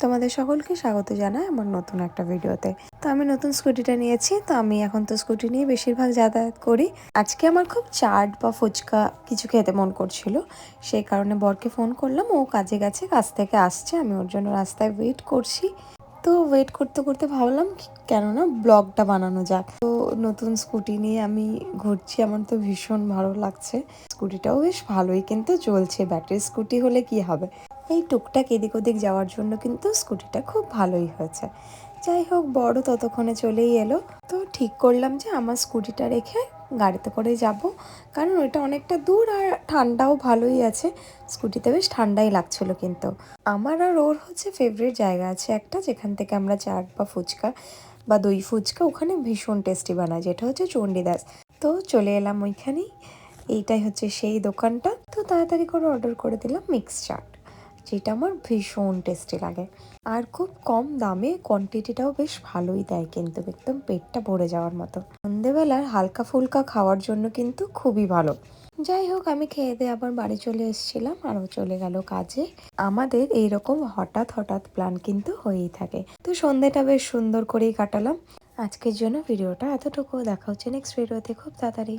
তোমাদের সকলকে স্বাগত জানাই আমার নতুন একটা ভিডিওতে। তো আমি নতুন স্কুটিটা নিয়েছি, তো আমি এখন তো স্কুটি নিয়ে বেশিরভাগ যাতায়াত করি। আজকে আমার খুব চাট বা ফুচকা কিছু খেতে মন করছিল, সেই কারণে বরকে ফোন করলাম। ও কাজে গেছে, কাজ থেকে আসছে, আমি ওর জন্য রাস্তায় ওয়েট করছি। তো ওয়েট করতে করতে ভাবলাম কেননা ব্লগটা বানানো যাক। তো নতুন স্কুটি নিয়ে আমি ঘুরছি, আমার তো ভীষণ ভালো লাগছে। স্কুটিটাও বেশ ভালোই কিন্তু চলছে, ব্যাটারি স্কুটি হলে কি হবে, এই টুকটাক এদিক ওদিক যাওয়ার জন্য কিন্তু স্কুটিটা খুব ভালোই হয়েছে। যাই হোক, বড় ততক্ষণে চলেই এলো। তো ঠিক করলাম যে আমার স্কুটিটা রেখে গাড়িতে করে যাব, কারণ ওইটা অনেকটা দূর আর ঠান্ডাও ভালোই আছে। স্কুটিতে বেশ ঠান্ডাই লাগছিল। কিন্তু আমার আর ওর হচ্ছে ফেভারিট জায়গা আছে একটা, যেখান থেকে আমরা চাট বা ফুচকা বা দই ফুচকা ওখানে ভীষণ টেস্টি বানায়, যেটা হচ্ছে চণ্ডীদাস। তো চলে এলাম ওইখানেই, এইটাই হচ্ছে সেই দোকানটা। তো তাড়াতাড়ি করে অর্ডার করে দিলাম মিক্স চাট, যেটা আমার ভীষণ টেস্টি লাগে। আর খুব কম দামে, কোয়ান্টিটিটাও বেশ ভালোই দেয়, কিন্তু একদম পেটটা ভরে যাওয়ার মতো। সন্ধেবেলার হালকা ফুলকা খাওয়ার জন্য কিন্তু খুবই ভালো। যাই হোক, আমি খেয়ে দিয়ে আবার বাড়ি চলে এসেছিলাম, আরও চলে গেল কাজে। আমাদের এইরকম হঠাৎ হঠাৎ প্ল্যান কিন্তু হয়েই থাকে। তো সন্ধেটা বেশ সুন্দর করেই কাটালাম। আজকের জন্য ভিডিওটা এতটুকু। দেখা হচ্ছে নেক্সট ভিডিওতে খুব তাড়াতাড়ি।